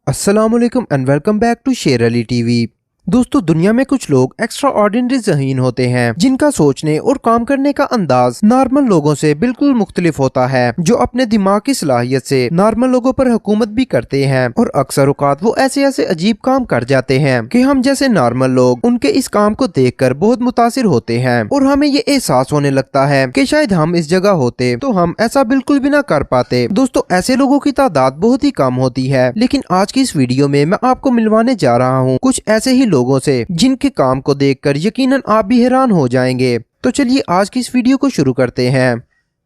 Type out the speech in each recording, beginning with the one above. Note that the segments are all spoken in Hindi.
अस्सलामुअलैकुम एंड वेलकम बैक टू शेर अली टीवी। दोस्तों, दुनिया में कुछ लोग एक्स्ट्रा ऑर्डिनरी ज़हीन होते हैं जिनका सोचने और काम करने का अंदाज नॉर्मल लोगों से बिल्कुल मुख्तलिफ होता है, जो अपने दिमाग की सलाहियत से नॉर्मल लोगों पर हुकूमत भी करते हैं और अक्सर औकात वो ऐसे ऐसे अजीब काम कर जाते हैं कि हम जैसे नॉर्मल लोग उनके इस काम को देखकर बहुत मुतासिर होते हैं और हमें ये एहसास होने लगता है कि शायद हम इस जगह होते तो हम ऐसा बिल्कुल भी ना कर पाते। दोस्तों, ऐसे लोगों की तादाद बहुत ही कम होती है, लेकिन आज की इस वीडियो में मैं आपको मिलवाने जा रहा हूँ कुछ ऐसे ही लोगों से जिनके काम को देखकर यकीनन आप भी हैरान हो जाएंगे। तो चलिए आज की इस वीडियो को शुरू करते हैं।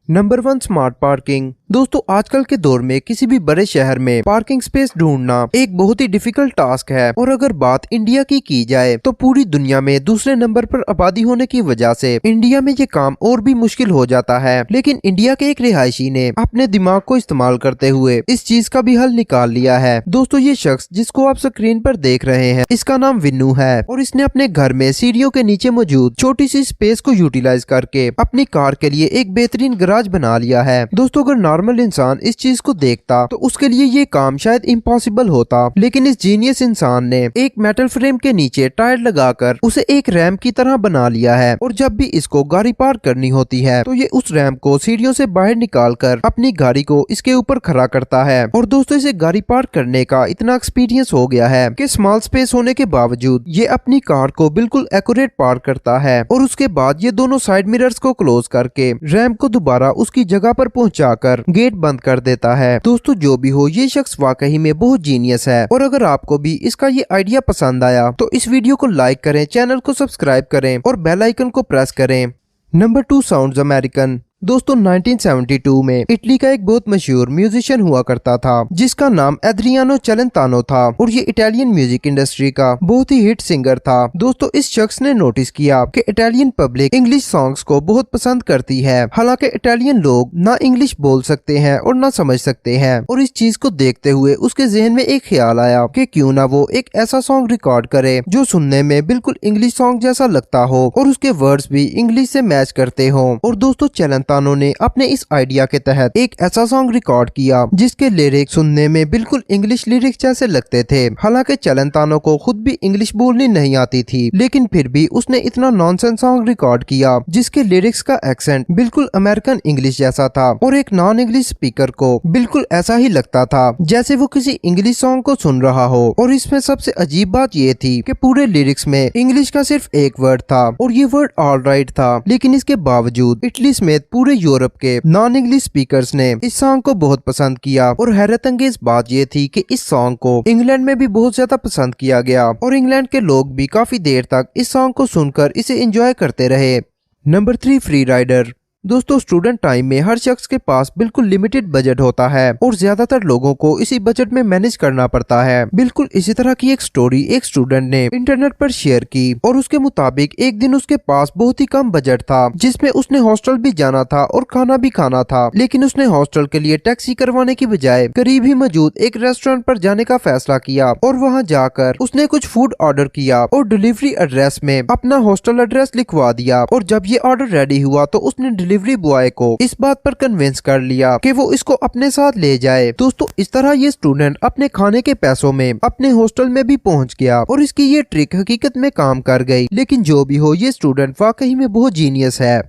Number 1, smart parking. दोस्तों, आजकल के दौर में किसी भी बड़े शहर में पार्किंग स्पेस ढूंढना एक बहुत ही डिफिकल्ट टास्क है और अगर बात इंडिया की जाए तो पूरी दुनिया में दूसरे नंबर पर आबादी होने की वजह से इंडिया में ये काम और भी मुश्किल हो जाता है। लेकिन इंडिया के एक रिहायशी ने अपने दिमाग को इस्तेमाल करते हुए इस चीज का भी हल निकाल लिया है। दोस्तों, ये शख्स जिसको आप स्क्रीन पर देख रहे हैं, इसका नाम विन्नू है और इसने अपने घर में सीढ़ियों के नीचे मौजूद छोटी सी स्पेस को यूटिलाइज करके अपनी कार के लिए एक बेहतरीन गराज बना लिया है। दोस्तों, अगर नॉर्मल इंसान इस चीज को देखता तो उसके लिए ये काम शायद इम्पॉसिबल होता, लेकिन इस जीनियस इंसान ने एक मेटल फ्रेम के नीचे टायर लगाकर उसे एक रैंप की तरह बना लिया है और जब भी इसको गाड़ी पार्क करनी होती है तो ये उस रैंप को सीढ़ियों से बाहर निकालकर अपनी गाड़ी को इसके ऊपर खड़ा करता है। और दोस्तों, इसे गाड़ी पार्क करने का इतना एक्सपीरियंस हो गया है कि स्मॉल स्पेस होने के बावजूद ये अपनी कार को बिल्कुल एक्यूरेट पार्क करता है और उसके बाद ये दोनों साइड मिरर्स को क्लोज करके रैंप को दोबारा उसकी जगह पर पहुंचाकर गेट बंद कर देता है। दोस्तों, जो भी हो, ये शख्स वाकई में बहुत जीनियस है और अगर आपको भी इसका ये आइडिया पसंद आया तो इस वीडियो को लाइक करें, चैनल को सब्सक्राइब करें और बेल आइकन को प्रेस करें। Number 2, sounds American. दोस्तों, 1972 में इटली का एक बहुत मशहूर म्यूजिशियन हुआ करता था जिसका नाम एड्रियानो चेलेंतानो था और ये इटालियन म्यूजिक इंडस्ट्री का बहुत ही हिट सिंगर था। दोस्तों, इस शख्स ने नोटिस किया कि इटालियन पब्लिक इंग्लिश सॉन्ग्स को बहुत पसंद करती है, हालांकि इटालियन लोग ना इंग्लिश बोल सकते हैं और ना समझ सकते हैं। और इस चीज को देखते हुए उसके जहन में एक ख्याल आया कि क्यों ना वो एक ऐसा सॉन्ग रिकॉर्ड करे जो सुनने में बिल्कुल इंग्लिश सॉन्ग जैसा लगता हो और उसके वर्ड्स भी इंग्लिश से मैच करते हो। और दोस्तों, चेलेंतानो ने अपने इस आइडिया के तहत एक ऐसा सॉन्ग रिकॉर्ड किया जिसके लिरिक्स सुनने में बिल्कुल इंग्लिश लिरिक्स जैसे लगते थे। हालांकि चेलेंतानो को खुद भी इंग्लिश बोलनी नहीं आती थी, लेकिन फिर भी उसने इतना नॉनसेंस सॉन्ग रिकॉर्ड किया जिसके लिरिक्स का एक्सेंट बिल्कुल अमेरिकन इंग्लिश जैसा था और एक नॉन इंग्लिश स्पीकर को बिल्कुल ऐसा ही लगता था जैसे वो किसी इंग्लिश सॉन्ग को सुन रहा हो। और इसमें सबसे अजीब बात ये थी कि पूरे लिरिक्स में इंग्लिश का सिर्फ एक वर्ड था और ये वर्ड ऑल राइट था। लेकिन इसके बावजूद इटली समेत पूरे यूरोप के नॉन इंग्लिश स्पीकर्स ने इस सॉन्ग को बहुत पसंद किया और हैरत अंगेज बात ये थी कि इस सॉन्ग को इंग्लैंड में भी बहुत ज्यादा पसंद किया गया और इंग्लैंड के लोग भी काफी देर तक इस सॉन्ग को सुनकर इसे एंजॉय करते रहे। Number 3, free rider. दोस्तों, स्टूडेंट टाइम में हर शख्स के पास बिल्कुल लिमिटेड बजट होता है और ज्यादातर लोगों को इसी बजट में मैनेज करना पड़ता है। बिल्कुल इसी तरह की एक स्टोरी एक स्टूडेंट ने इंटरनेट पर शेयर की और उसके मुताबिक एक दिन उसके पास बहुत ही कम बजट था जिसमें उसने हॉस्टल भी जाना था और खाना भी खाना था, लेकिन उसने हॉस्टल के लिए टैक्सी करवाने की बजाय करीब ही मौजूद एक रेस्टोरेंट पर जाने का फैसला किया और वहाँ जाकर उसने कुछ फूड ऑर्डर किया और डिलीवरी एड्रेस में अपना हॉस्टल एड्रेस लिखवा दिया। और जब ये ऑर्डर रेडी हुआ तो उसने डिलीवरी बॉय को इस बात पर कन्विंस कर लिया कि वो इसको अपने साथ ले जाए। दोस्तों, इस तरह ये स्टूडेंट अपने खाने के पैसों में अपने हॉस्टल में भी पहुंच गया और इसकी ये ट्रिक हकीकत में काम कर गई। लेकिन जो भी हो, ये स्टूडेंट वाकई में बहुत जीनियस है।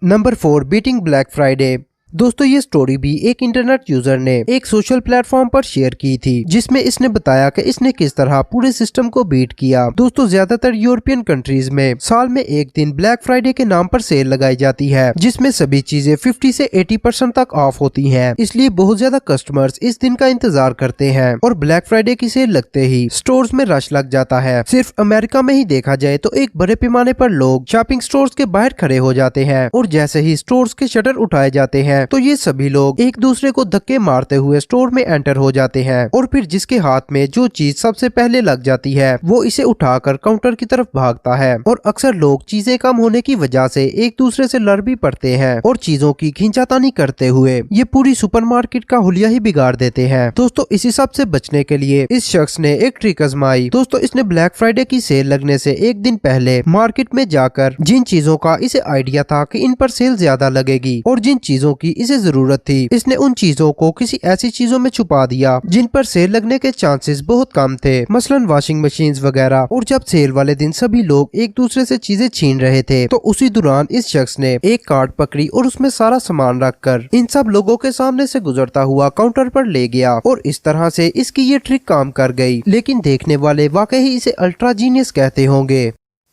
Number 4, beating black Friday. दोस्तों, ये स्टोरी भी एक इंटरनेट यूजर ने एक सोशल प्लेटफॉर्म पर शेयर की थी जिसमें इसने बताया कि इसने किस तरह पूरे सिस्टम को बीट किया। दोस्तों, ज्यादातर यूरोपियन कंट्रीज में साल में एक दिन ब्लैक फ्राइडे के नाम पर सेल लगाई जाती है जिसमें सभी चीजें 50 से 80% तक ऑफ होती हैं। इसलिए बहुत ज्यादा कस्टमर्स इस दिन का इंतजार करते हैं और ब्लैक फ्राइडे की सेल लगते ही स्टोर्स में रश लग जाता है। सिर्फ अमेरिका में ही देखा जाए तो एक बड़े पैमाने पर लोग शॉपिंग स्टोर्स के बाहर खड़े हो जाते हैं और जैसे ही स्टोर्स के शटर उठाए जाते हैं तो ये सभी लोग एक दूसरे को धक्के मारते हुए स्टोर में एंटर हो जाते हैं और फिर जिसके हाथ में जो चीज सबसे पहले लग जाती है वो इसे उठाकर काउंटर की तरफ भागता है। और अक्सर लोग चीजें कम होने की वजह से एक दूसरे से लड़ भी पड़ते हैं और चीजों की खींचातानी करते हुए ये पूरी सुपरमार्केट का हुलिया ही बिगाड़ देते हैं। दोस्तों, इसी सब से बचने के लिए इस शख्स ने एक ट्रिक आजमाई। दोस्तों, इसने ब्लैक फ्राइडे की सेल लगने से एक दिन पहले मार्केट में जाकर जिन चीजों का इसे आइडिया था कि इन पर सेल ज्यादा लगेगी और जिन चीजों की इसे जरूरत थी इसने उन चीजों को किसी ऐसी चीजों में छुपा दिया जिन पर सेल लगने के चांसेस बहुत कम थे, मसलन वॉशिंग मशीन्स वगैरह। और जब सेल वाले दिन सभी लोग एक दूसरे से चीजें छीन रहे थे तो उसी दौरान इस शख्स ने एक कार्ट पकड़ी और उसमें सारा सामान रखकर इन सब लोगों के सामने से गुजरता हुआ काउंटर पर ले गया और इस तरह से इसकी ये ट्रिक काम कर गई। लेकिन देखने वाले वाकई इसे अल्ट्रा जीनियस कहते होंगे।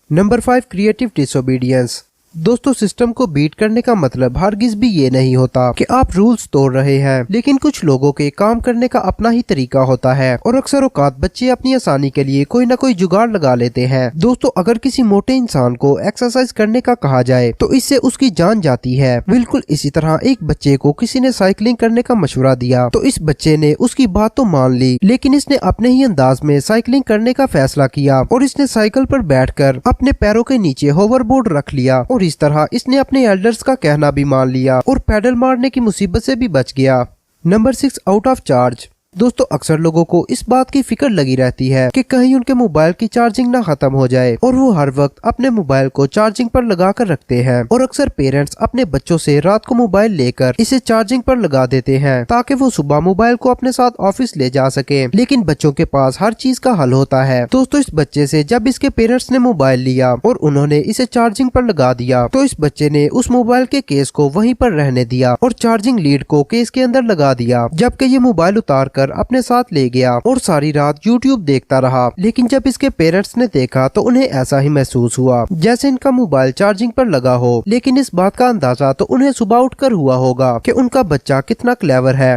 Number 5, creative disobedience. दोस्तों, सिस्टम को बीट करने का मतलब हरगिज भी ये नहीं होता कि आप रूल्स तोड़ रहे हैं, लेकिन कुछ लोगों के काम करने का अपना ही तरीका होता है और अक्सर औकात बच्चे अपनी आसानी के लिए कोई ना कोई जुगाड़ लगा लेते हैं। दोस्तों, अगर किसी मोटे इंसान को एक्सरसाइज करने का कहा जाए तो इससे उसकी जान जाती है। बिल्कुल इसी तरह एक बच्चे को किसी ने साइकिलिंग करने का मशवरा दिया तो इस बच्चे ने उसकी बात तो मान ली, लेकिन इसने अपने ही अंदाज में साइकिलिंग करने का फैसला किया और इसने साइकिल पर बैठकर अपने पैरों के नीचे होवरबोर्ड रख लिया और इस तरह इसने अपने एल्डर्स का कहना भी मान लिया और पैडल मारने की मुसीबत से भी बच गया। Number 6, out of charge. दोस्तों, अक्सर लोगों को इस बात की फिक्र लगी रहती है कि कहीं उनके मोबाइल की चार्जिंग ना खत्म हो जाए और वो हर वक्त अपने मोबाइल को चार्जिंग पर लगा कर रखते हैं। और अक्सर पेरेंट्स अपने बच्चों से रात को मोबाइल लेकर इसे चार्जिंग पर लगा देते हैं ताकि वो सुबह मोबाइल को अपने साथ ऑफिस ले जा सके, लेकिन बच्चों के पास हर चीज का हल होता है। दोस्तों, इस बच्चे से जब इसके पेरेंट्स ने मोबाइल लिया और उन्होंने इसे चार्जिंग पर लगा दिया तो इस बच्चे ने उस मोबाइल के केस को वहीं पर रहने दिया और चार्जिंग लीड को केस के अंदर लगा दिया, जबकि ये मोबाइल उतार कर अपने साथ ले गया और सारी रात यूट्यूब देखता रहा। लेकिन जब इसके पेरेंट्स ने देखा तो उन्हें ऐसा ही महसूस हुआ जैसे इनका मोबाइल चार्जिंग पर लगा हो, लेकिन इस बात का अंदाजा तो उन्हें सुबह उठकर हुआ होगा कि उनका बच्चा कितना क्लेवर है।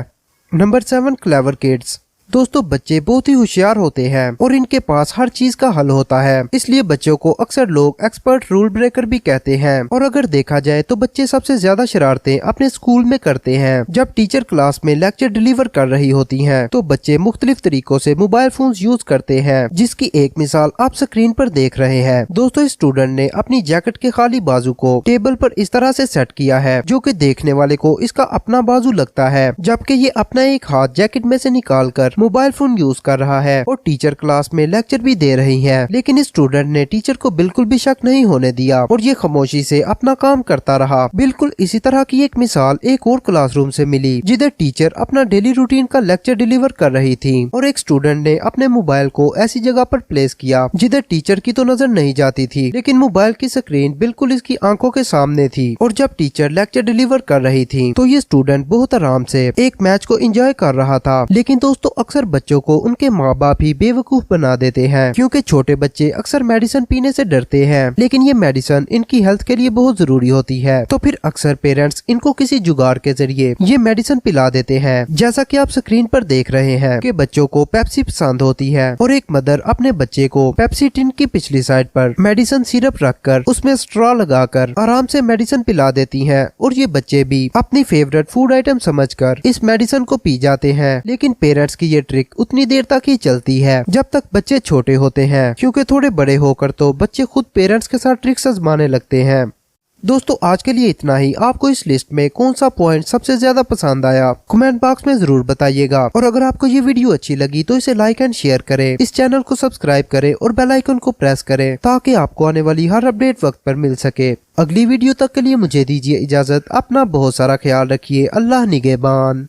Number 7, clever kids. दोस्तों, बच्चे बहुत ही होशियार होते हैं और इनके पास हर चीज का हल होता है, इसलिए बच्चों को अक्सर लोग एक्सपर्ट रूल ब्रेकर भी कहते हैं। और अगर देखा जाए तो बच्चे सबसे ज्यादा शरारतें अपने स्कूल में करते हैं। जब टीचर क्लास में लेक्चर डिलीवर कर रही होती हैं तो बच्चे मुख्तलिफ तरीकों से मोबाइल फोन यूज करते हैं, जिसकी एक मिसाल आप स्क्रीन पर देख रहे हैं। दोस्तों, इस स्टूडेंट ने अपनी जैकेट के खाली बाजू को टेबल पर इस तरह से सेट किया है जो कि देखने वाले को इसका अपना बाजू लगता है, जबकि ये अपना एक हाथ जैकेट में से निकाल कर मोबाइल फोन यूज कर रहा है और टीचर क्लास में लेक्चर भी दे रही है। लेकिन इस स्टूडेंट ने टीचर को बिल्कुल भी शक नहीं होने दिया और ये खामोशी से अपना काम करता रहा। बिल्कुल इसी तरह की एक मिसाल एक और क्लासरूम से मिली जिधर टीचर अपना डेली रूटीन का लेक्चर डिलीवर कर रही थी और एक स्टूडेंट ने अपने मोबाइल को ऐसी जगह पर प्लेस किया जिधर टीचर की तो नजर नहीं जाती थी, लेकिन मोबाइल की स्क्रीन बिल्कुल इसकी आंखों के सामने थी। और जब टीचर लेक्चर डिलीवर कर रही थी तो ये स्टूडेंट बहुत आराम से एक मैच को एंजॉय कर रहा था। लेकिन दोस्तों, अक्सर बच्चों को उनके माँ बाप ही बेवकूफ बना देते हैं, क्योंकि छोटे बच्चे अक्सर मेडिसिन पीने से डरते हैं, लेकिन ये मेडिसिन इनकी हेल्थ के लिए बहुत जरूरी होती है। तो फिर अक्सर पेरेंट्स इनको किसी जुगाड़ के जरिए ये मेडिसिन पिला देते हैं। जैसा कि आप स्क्रीन पर देख रहे हैं कि बच्चों को पेप्सी पसंद होती है और एक मदर अपने बच्चे को पेप्सी टिन की पिछली साइड पर मेडिसिन सिरप रखकर उसमें स्ट्रॉ लगाकर आराम से मेडिसिन पिला देती हैं और ये बच्चे भी अपनी फेवरेट फूड आइटम समझकर इस मेडिसिन को पी जाते हैं। लेकिन पेरेंट्स की ये ट्रिक उतनी देर तक ही चलती है जब तक बच्चे छोटे होते हैं, क्योंकि थोड़े बड़े होकर तो बच्चे खुद पेरेंट्स के साथ ट्रिक्स आजमाने लगते हैं। दोस्तों, आज के लिए इतना ही। आपको इस लिस्ट में कौन सा पॉइंट सबसे ज्यादा पसंद आया कमेंट बॉक्स में जरूर बताइएगा। और अगर आपको ये वीडियो अच्छी लगी तो इसे लाइक एंड शेयर करें, इस चैनल को सब्सक्राइब करें और बेल आइकन को प्रेस करें ताकि आपको आने वाली हर अपडेट वक्त पर मिल सके। अगली वीडियो तक के लिए मुझे दीजिए इजाजत। अपना बहुत सारा ख्याल रखिए। अल्लाह निगहबान।